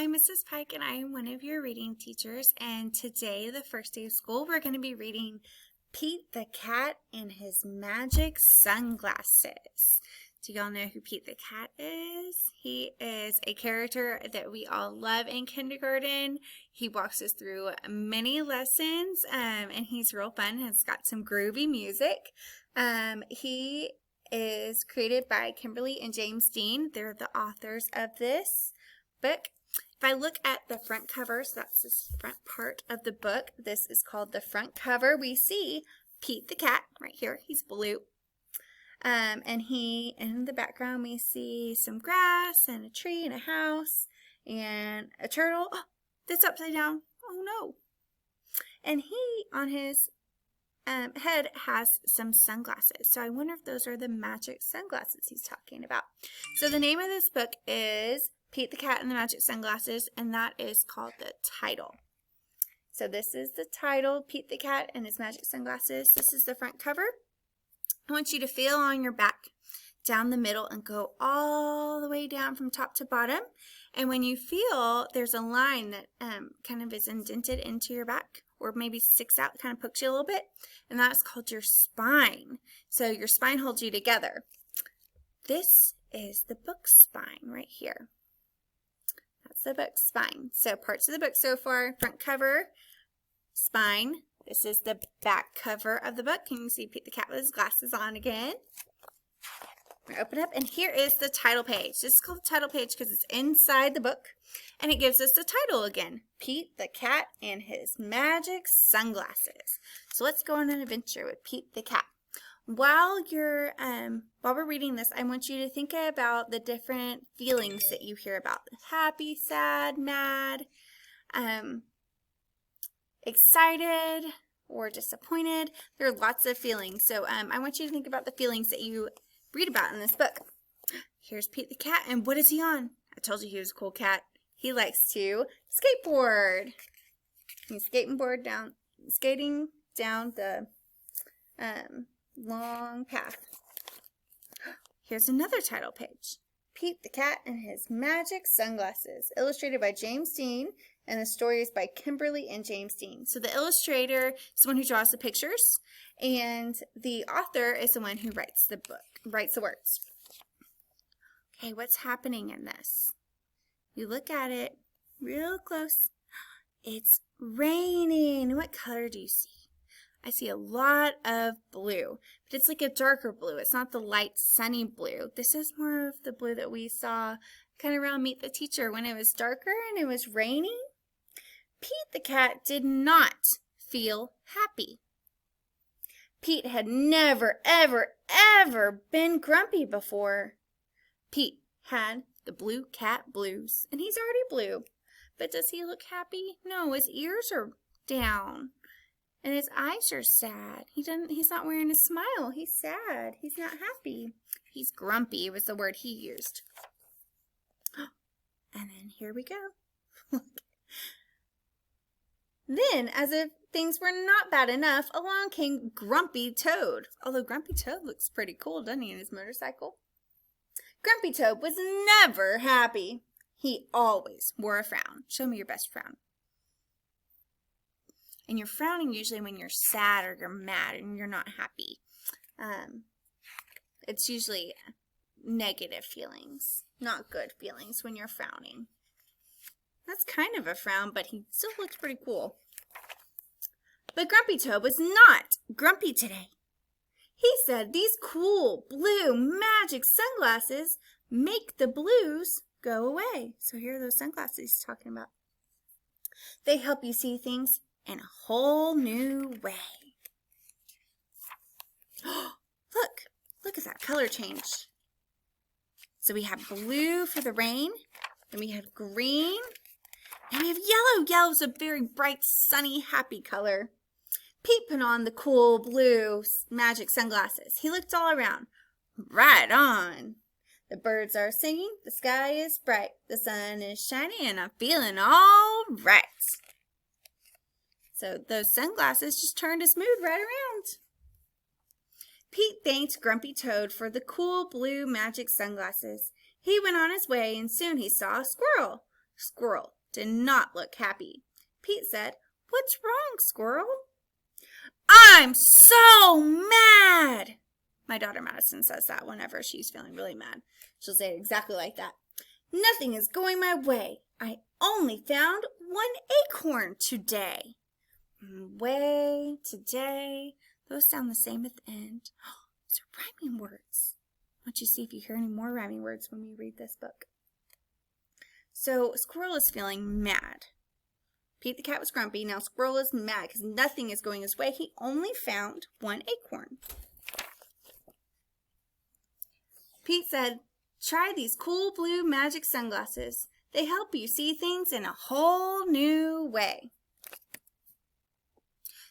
I'm Mrs. Pike and I am one of your reading teachers, and today, the first day of school, we're going to be reading Pete the Cat and His Magic Sunglasses. Do y'all know who Pete the Cat is? He is a character that we all love in kindergarten. He walks us through many lessons, and he's real fun. Has got some groovy music. He is created by Kimberly and James Dean. They're the authors of this book. If I look at the front cover, so that's this front part of the book. This is called the front cover. We see Pete the Cat right here. He's blue. And in the background we see some grass and a tree and a house and a turtle that's upside down. Oh no. And he on his head has some sunglasses. So I wonder if those are the magic sunglasses he's talking about. So the name of this book is Pete the Cat and the Magic Sunglasses, and that is called the title. So this is the title, Pete the Cat and His Magic Sunglasses. This is the front cover. I want you to feel on your back down the middle and go all the way down from top to bottom. And when you feel there's a line that kind of is indented into your back or maybe sticks out, kind of pokes you a little bit, and that's called your spine. So your spine holds you together. This is the book spine right here. That's the book spine. So parts of the book so far, front cover, spine. This is the back cover of the book. Can you see Pete the Cat with his glasses on again? We open up, and here is the title page. This is called the title page because it's inside the book, and it gives us the title again, Pete the Cat and His Magic Sunglasses. So let's go on an adventure with Pete the Cat. While we're reading this, I want you to think about the different feelings that you hear about: happy, sad, mad, excited, or disappointed. There are lots of feelings. So I want you to think about the feelings that you read about in this book. Here's Pete the Cat, and what is he on? I told you he was a cool cat. He likes to skateboard. He's skating down the long path. Here's another title page. Pete the Cat and His Magic Sunglasses, illustrated by James Dean, and the story is by Kimberly and James Dean. So the illustrator is the one who draws the pictures, and the author is the one who writes the words. Okay, what's happening in this? You look at it real close. It's raining. What color do you see? I see a lot of blue, but it's like a darker blue. It's not the light sunny blue. This is more of the blue that we saw kind of around Meet the Teacher when it was darker and it was raining. Pete the Cat did not feel happy. Pete had never, ever, ever been grumpy before. Pete had the blue cat blues, and he's already blue. But does he look happy? No, his ears are down. And his eyes are sad. He's not wearing a smile. He's sad. He's not happy. He's grumpy was the word he used. And then here we go. Then, as if things were not bad enough, along came Grumpy Toad. Although Grumpy Toad looks pretty cool, doesn't he, in his motorcycle? Grumpy Toad was never happy. He always wore a frown. Show me your best frown. And you're frowning usually when you're sad or you're mad and you're not happy. It's usually negative feelings, not good feelings when you're frowning. That's kind of a frown, but he still looks pretty cool. But Grumpy Toad was not grumpy today. He said these cool blue magic sunglasses make the blues go away. So here are those sunglasses he's talking about. They help you see things in a whole new way. Look at that color change. So we have blue for the rain, then we have green, and we have yellow. Yellow is a very bright, sunny, happy color. Pete put on the cool blue magic sunglasses. He looked all around. Right on. The birds are singing, the sky is bright, the sun is shining, and I'm feeling all right. So those sunglasses just turned his mood right around. Pete thanked Grumpy Toad for the cool blue magic sunglasses. He went on his way, and soon he saw a squirrel. Squirrel did not look happy. Pete said, "What's wrong, Squirrel?" "I'm so mad!" My daughter Madison says that whenever she's feeling really mad. She'll say it exactly like that. "Nothing is going my way. I only found one acorn today." Way, today, those sound the same at the end. Those are rhyming words. Why don't you see if you hear any more rhyming words when we read this book? So Squirrel is feeling mad. Pete the cat was grumpy. Now Squirrel is mad because nothing is going his way. He only found one acorn. Pete said, "Try these cool blue magic sunglasses. They help you see things in a whole new way."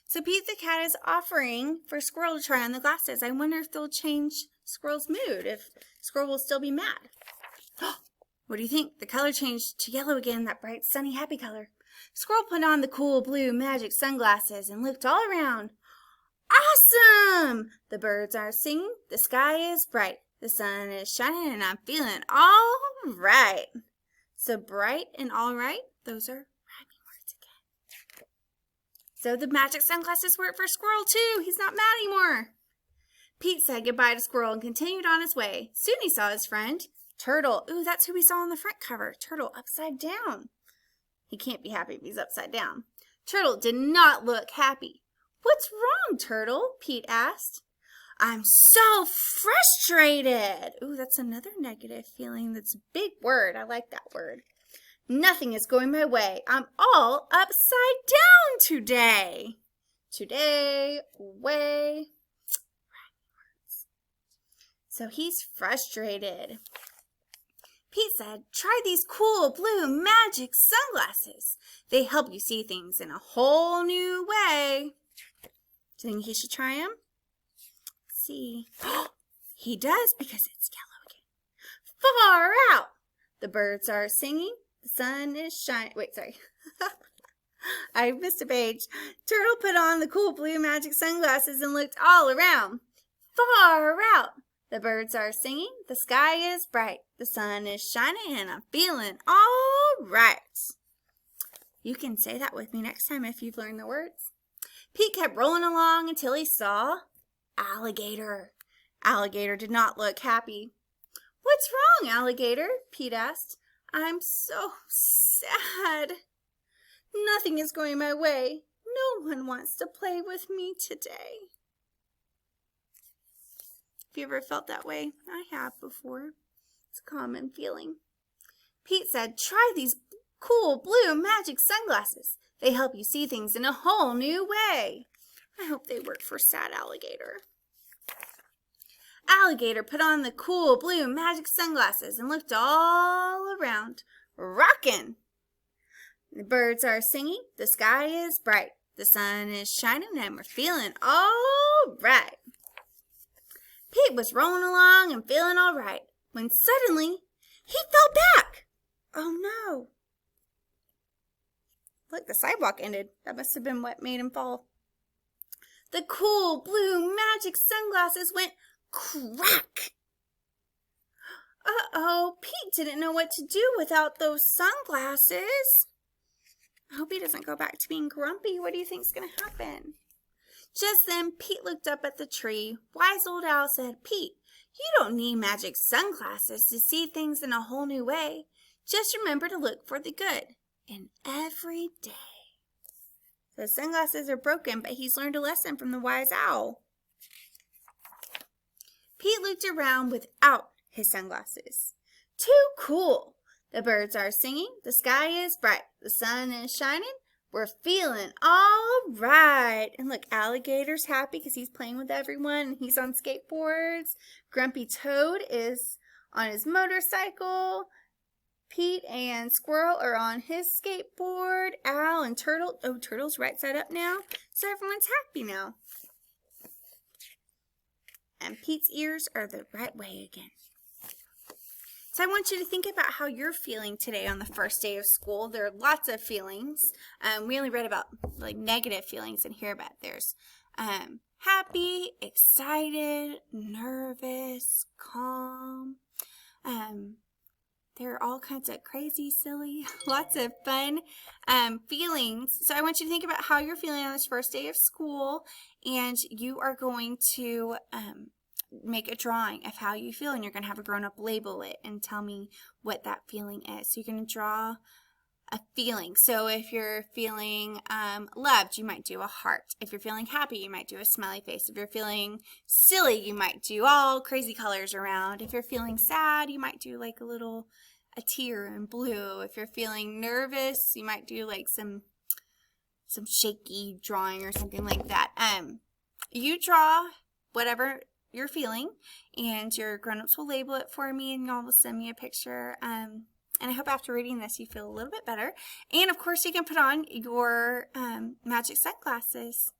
So Pete the cat is offering for Squirrel to try on the glasses. I wonder if they'll change Squirrel's mood, if Squirrel will still be mad. What do you think? The color changed to yellow again, that bright, sunny, happy color. Squirrel put on the cool blue magic sunglasses and looked all around. Awesome! The birds are singing, the sky is bright, the sun is shining, and I'm feeling all right. So bright and all right, those are rhyming words again. So the magic sunglasses work for Squirrel too. He's not mad anymore. Pete said goodbye to Squirrel and continued on his way. Soon he saw his friend, Turtle. Ooh, that's who we saw on the front cover. Turtle upside down. He can't be happy if he's upside down. Turtle did not look happy. "What's wrong, Turtle?" Pete asked. "I'm so frustrated." Ooh, that's another negative feeling. That's a big word. I like that word. "Nothing is going my way. I'm all upside down today." Today, way. So he's frustrated. Pete said, "Try these cool blue magic sunglasses. They help you see things in a whole new way." Do you think he should try them? Let's see. He does, because it's yellow again. Far out! The birds are singing. The sun is shining. Wait, sorry. I missed a page. Turtle put on the cool blue magic sunglasses and looked all around. Far out! The birds are singing. The sky is bright. The sun is shining, and I'm feeling all right. You can say that with me next time if you've learned the words. Pete kept rolling along until he saw Alligator. Alligator did not look happy. "What's wrong, Alligator?" Pete asked. "I'm so sad. Nothing is going my way. No one wants to play with me today." Have you ever felt that way? I have before. It's a common feeling. Pete said, "Try these cool blue magic sunglasses. They help you see things in a whole new way." I hope they work for sad Alligator. Alligator put on the cool blue magic sunglasses and looked all around. Rockin'! The birds are singing. The sky is bright. The sun is shining, and we're feeling all right. Pete was rolling along and feeling all right when suddenly he fell back. Oh no. Look, the sidewalk ended. That must have been what made him fall. The cool blue magic sunglasses went crack. Uh-oh, Pete didn't know what to do without those sunglasses. I hope he doesn't go back to being grumpy. What do you think's going to happen? Just then, Pete looked up at the tree. Wise Old Owl said, "Pete, you don't need magic sunglasses to see things in a whole new way. Just remember to look for the good in every day." The sunglasses are broken, but he's learned a lesson from the Wise Owl. Pete looked around without his sunglasses. Too cool! The birds are singing. The sky is bright. The sun is shining. We're feeling all right. And look, Alligator's happy because he's playing with everyone. And he's on skateboards. Grumpy Toad is on his motorcycle. Pete and Squirrel are on his skateboard. Owl and Turtle. Oh, Turtle's right side up now. So everyone's happy now. And Pete's ears are the right way again. So I want you to think about how you're feeling today on the first day of school. There are lots of feelings. We only read about like negative feelings in here, but there's happy, excited, nervous, calm. there are all kinds of crazy, silly, lots of fun feelings. So I want you to think about how you're feeling on this first day of school, and you are going to make a drawing of how you feel, and you're going to have a grown-up label it and tell me what that feeling is. So you're going to draw a feeling. So if you're feeling loved, you might do a heart. If you're feeling happy, you might do a smiley face. If you're feeling silly, you might do all crazy colors around. If you're feeling sad, you might do like a tear in blue. If you're feeling nervous, you might do like some shaky drawing or something like that. You draw whatever you're feeling, and your grown-ups will label it for me, and y'all will send me a picture. And I hope after reading this you feel a little bit better. And of course you can put on your magic sunglasses.